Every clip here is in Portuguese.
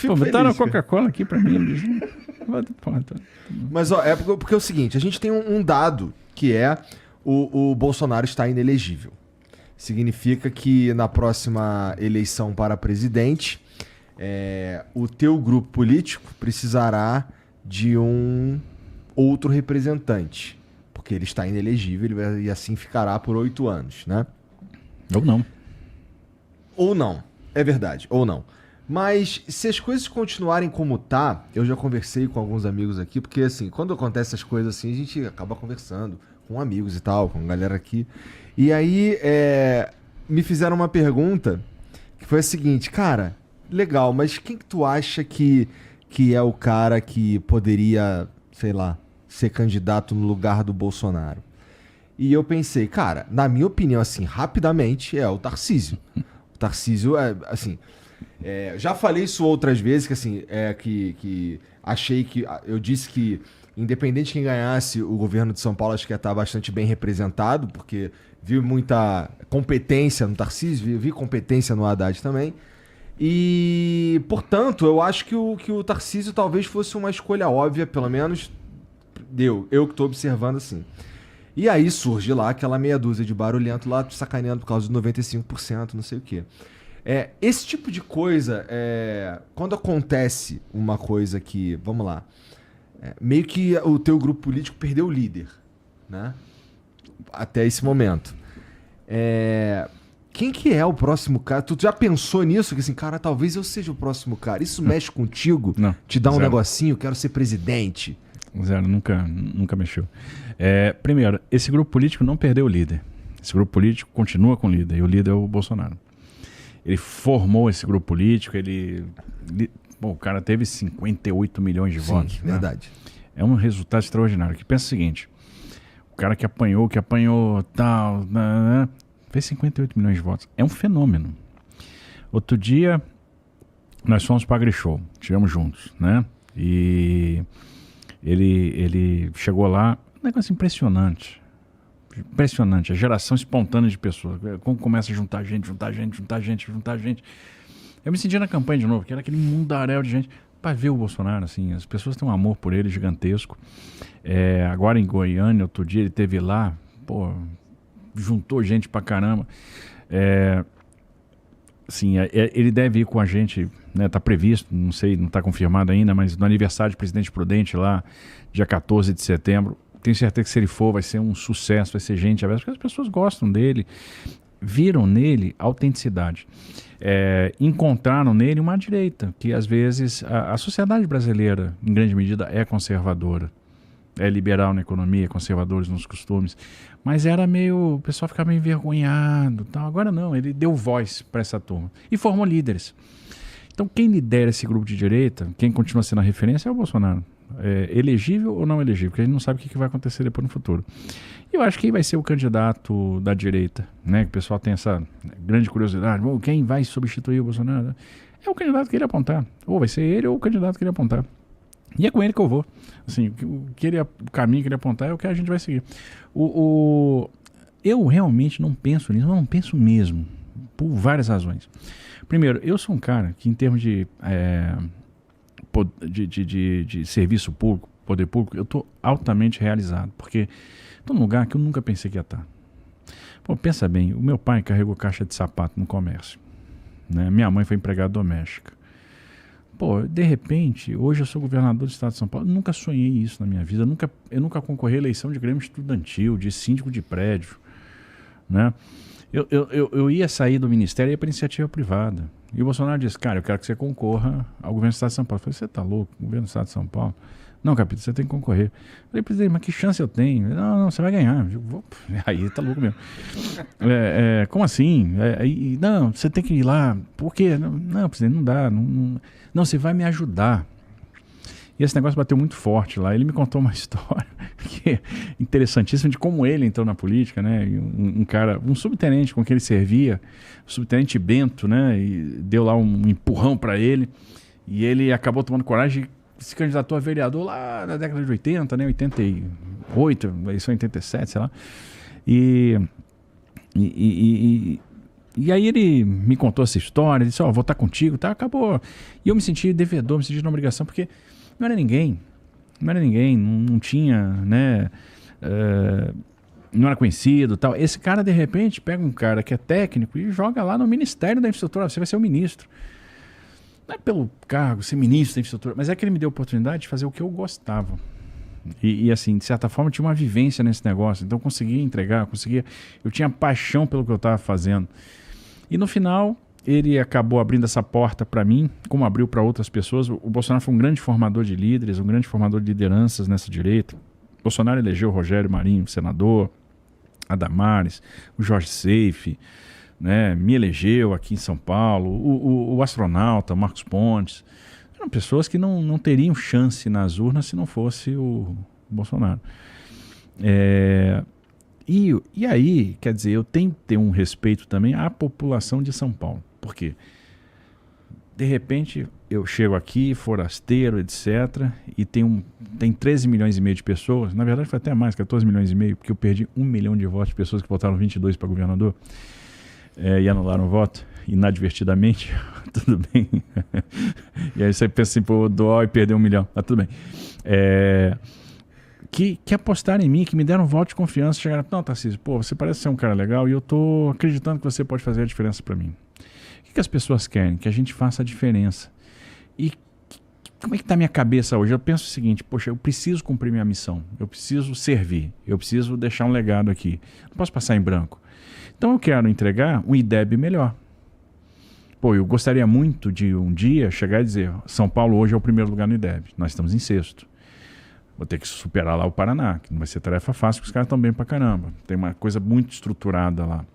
Pô, botaram a Coca-Cola aqui pra mim, bicho. Mas, ó, porque é o seguinte, a gente tem um dado que é o Bolsonaro está inelegível. Significa que na próxima eleição para presidente, o teu grupo político precisará de um outro representante. Porque ele está inelegível e assim ficará por 8 anos, né? Ou não. Ou não. É verdade, ou não. Mas se as coisas continuarem como tá, eu já conversei com alguns amigos aqui, porque assim, quando acontecem essas coisas assim, a gente acaba conversando com amigos e tal, com a galera aqui. E aí me fizeram uma pergunta que foi a seguinte, cara, legal, mas quem que tu acha que é o cara que poderia, sei lá, ser candidato no lugar do Bolsonaro? E eu pensei, cara, na minha opinião, assim, rapidamente, é o Tarcísio. O Tarcísio assim... já falei isso outras vezes, que assim, que achei que... Eu disse que, independente de quem ganhasse, o governo de São Paulo acho que ia estar bastante bem representado, porque vi muita competência no Tarcísio, vi competência no Haddad também. E, portanto, eu acho que o Tarcísio talvez fosse uma escolha óbvia, pelo menos eu que estou observando assim. E aí surge lá aquela meia dúzia de barulhento lá, sacaneando por causa dos 95%, não sei o quê. Esse tipo de coisa, quando acontece uma coisa que, vamos lá, meio que o teu grupo político perdeu o líder, né? Até esse momento. Quem que é o próximo cara? Tu já pensou nisso? Que assim, cara, talvez eu seja o próximo cara. Isso mexe contigo? Não. Te dá um Zero. negocinho, quero ser presidente. Zero, nunca mexeu. Primeiro, esse grupo político não perdeu o líder. Esse grupo político continua com o líder, e o líder é o Bolsonaro. Ele formou esse grupo político, o cara teve 58 milhões de votos. Verdade. Né? É um resultado extraordinário. Que pensa o seguinte, o cara que apanhou tal, fez 58 milhões de votos. É um fenômeno. Outro dia, nós fomos para a Grishow, estivemos juntos, né? E ele chegou lá, um negócio impressionante. Impressionante, a geração espontânea de pessoas. Como começa a juntar gente. Eu me senti na campanha de novo, que era aquele mundaréu de gente. Para ver o Bolsonaro, assim, as pessoas têm um amor por ele gigantesco. Agora em Goiânia, outro dia ele esteve lá, juntou gente pra caramba. Assim, ele deve ir com a gente, né, tá previsto, não sei, não tá confirmado ainda, mas no aniversário do Presidente Prudente lá, dia 14 de setembro, tenho certeza que se ele for vai ser um sucesso, vai ser gente aberta, porque as pessoas gostam dele, viram nele autenticidade. Encontraram nele uma direita, que às vezes a sociedade brasileira, em grande medida, é conservadora. É liberal na economia, conservadores nos costumes, mas o pessoal ficava meio envergonhado, tal. Agora não, ele deu voz para essa turma e formou líderes. Então quem lidera esse grupo de direita, quem continua sendo a referência é o Bolsonaro. Elegível ou não elegível, porque a gente não sabe o que vai acontecer depois no futuro. E eu acho que vai ser o candidato da direita, né? Que o pessoal tem essa grande curiosidade, quem vai substituir o Bolsonaro? É o candidato que ele apontar, ou vai ser ele ou o candidato que ele apontar. E é com ele que eu vou. Assim, o caminho que ele apontar é o que a gente vai seguir. Eu realmente não penso nisso, não penso mesmo, por várias razões. Primeiro, eu sou um cara que, em termos de serviço público, poder público, eu estou altamente realizado, porque estou num lugar que eu nunca pensei que ia estar. Pensa bem, o meu pai carregou caixa de sapato no comércio, né? Minha mãe foi empregada doméstica. De repente, hoje eu sou governador do estado de São Paulo. Eu nunca sonhei isso na minha vida. Eu nunca concorri à eleição de grêmio estudantil, de síndico de prédio, né? Eu ia sair do ministério e ia para iniciativa privada. E o Bolsonaro disse, cara, eu quero que você concorra ao governo do estado de São Paulo. Eu falei, você tá louco? Governo do estado de São Paulo? Não, capitão, você tem que concorrer. Eu falei, presidente, mas que chance eu tenho? Não, você vai ganhar. Aí tá louco mesmo. Como assim? Não, você tem que ir lá. Por quê? Não, presidente, não dá. Não, você vai me ajudar. E esse negócio bateu muito forte lá. Ele me contou uma história que é interessantíssima de como ele entrou na política, né? Um subtenente com quem ele servia, o subtenente Bento, né? E deu lá um empurrão para ele. E ele acabou tomando coragem e se candidatou a vereador lá na década de 80, né? 88, eleição 87, sei lá. E E aí ele me contou essa história, ele disse, vou estar contigo, tá, acabou. E eu me senti devedor, me senti na obrigação, porque não era ninguém, não tinha, né, não era conhecido, tal. Esse cara, de repente, pega um cara que é técnico e joga lá no Ministério da Infraestrutura, você vai ser o ministro. Não é pelo cargo, ser ministro da Infraestrutura, mas é que ele me deu a oportunidade de fazer o que eu gostava. E assim, de certa forma, eu tinha uma vivência nesse negócio, então eu conseguia entregar, eu tinha paixão pelo que eu estava fazendo. E no final, ele acabou abrindo essa porta para mim, como abriu para outras pessoas. O Bolsonaro foi um grande formador de líderes, um grande formador de lideranças nessa direita. O Bolsonaro elegeu o Rogério Marinho, senador, a Damares, o Jorge Seife, né, me elegeu aqui em São Paulo, o astronauta, Marcos Pontes. Eram pessoas que não teriam chance nas urnas se não fosse o Bolsonaro. E aí, quer dizer, eu tenho que ter um respeito também à população de São Paulo. Por quê? De repente, eu chego aqui, forasteiro, etc., e tem 13 milhões e meio de pessoas, na verdade foi até mais, 14 milhões e meio, porque eu perdi 1 milhão de votos de pessoas que votaram 22 para governador e anularam o voto, inadvertidamente, tudo bem. E aí você pensa assim, pô, dó e perder 1 milhão, mas tudo bem. Que apostaram em mim, que me deram um voto de confiança, chegaram, não, Tarcísio, pô, você parece ser um cara legal e eu tô acreditando que você pode fazer a diferença para mim. O que as pessoas querem? Que a gente faça a diferença. E como é que tá a minha cabeça hoje? Eu penso o seguinte, poxa, eu preciso cumprir minha missão, eu preciso servir, eu preciso deixar um legado aqui, não posso passar em branco. Então eu quero entregar um IDEB melhor. Pô, eu gostaria muito de um dia chegar e dizer, São Paulo hoje é o primeiro lugar no IDEB, nós estamos em sexto. Vou ter que superar lá o Paraná, que não vai ser tarefa fácil, porque os caras estão bem pra caramba. Tem uma coisa muito estruturada lá,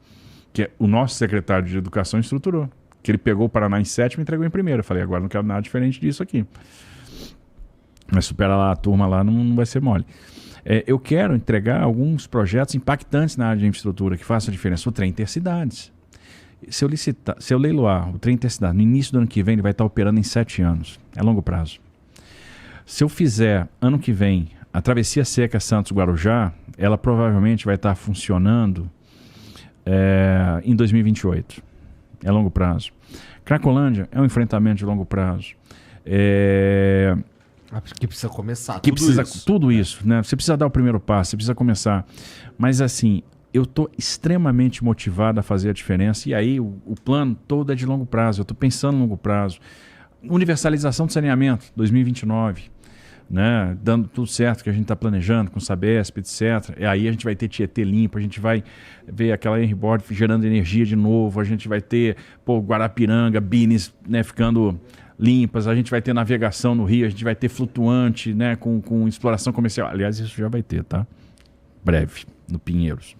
que o nosso secretário de Educação estruturou. Que ele pegou o Paraná em sétimo e entregou em primeiro. Eu falei, agora não quero nada diferente disso aqui. Mas superar lá a turma lá não vai ser mole. Eu quero entregar alguns projetos impactantes na área de infraestrutura, que façam a diferença. O trem Intercidades. Se eu leiloar o trem Intercidades no início do ano que vem, ele vai estar operando em 7 anos. É longo prazo. Se eu fizer ano que vem a travessia seca Santos-Guarujá, ela provavelmente vai estar funcionando em 2028. É longo prazo. Cracolândia é um enfrentamento de longo prazo. Que precisa começar. Tudo isso, né? Você precisa dar o primeiro passo, você precisa começar. Mas assim, eu estou extremamente motivado a fazer a diferença. E aí o plano todo é de longo prazo. Eu estou pensando no longo prazo. Universalização do saneamento, 2029. Né, dando tudo certo que a gente está planejando com o Sabesp, etc. E aí a gente vai ter Tietê limpo, a gente vai ver aquela Henry Bord gerando energia de novo, a gente vai ter Guarapiranga, Bines, né, ficando limpas, a gente vai ter navegação no Rio, a gente vai ter flutuante, né, com exploração comercial. Aliás, isso já vai ter, tá? Breve, no Pinheiros.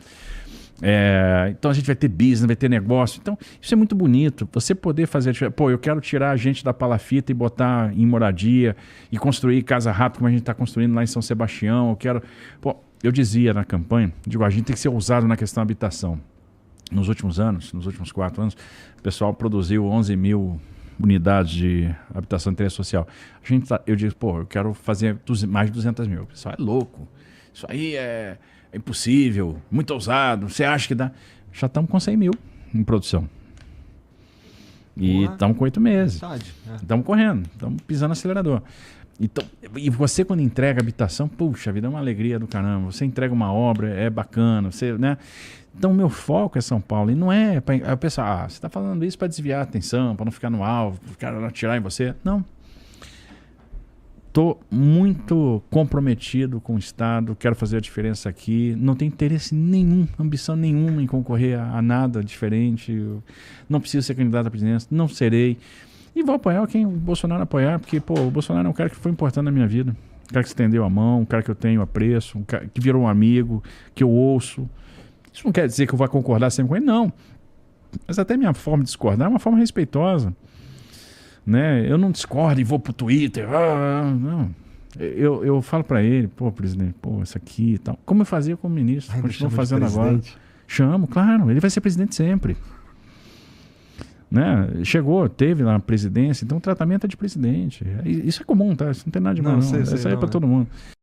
Então a gente vai ter business, vai ter negócio. Então isso é muito bonito. Você poder fazer... Pô, eu quero tirar a gente da palafita e botar em moradia e construir casa rápida como a gente está construindo lá em São Sebastião. Eu quero... Pô, eu dizia na campanha, a gente tem que ser ousado na questão da habitação. Nos últimos 4 anos, o pessoal produziu 11 mil unidades de habitação de interesse social. Eu disse, pô, eu quero fazer mais de 200 mil. O pessoal é louco. Isso aí é impossível, muito ousado, você acha que dá? Já estamos com 100 mil em produção. E estamos com 8 meses. Estamos correndo, estamos pisando no acelerador. Então, e você quando entrega habitação, puxa, a vida é uma alegria do caramba. Você entrega uma obra, é bacana, né? Então, meu foco é São Paulo. E não é para o pessoal, você está falando isso para desviar a atenção, para não ficar no alvo, para o cara não atirar em você. Não. Estou muito comprometido com o Estado, quero fazer a diferença aqui, não tenho interesse nenhum, ambição nenhuma em concorrer a nada diferente, eu não preciso ser candidato à presidência, não serei, e vou apoiar quem o Bolsonaro apoiar, porque pô, o Bolsonaro é um cara que foi importante na minha vida, um cara que estendeu a mão, um cara que eu tenho apreço, um cara que virou um amigo, que eu ouço. Isso não quer dizer que eu vou concordar sempre com ele, não, mas até minha forma de discordar é uma forma respeitosa. Né? Eu não discordo e vou pro Twitter. Não. Eu falo para ele, pô, presidente, pô, isso aqui e tal. Como eu fazia como ministro, continuo fazendo agora. Chamo, claro, ele vai ser presidente sempre. Né? Teve lá na presidência, então o tratamento é de presidente. Isso é comum, tá? Isso não tem nada de mal, não. Isso aí é para todo mundo.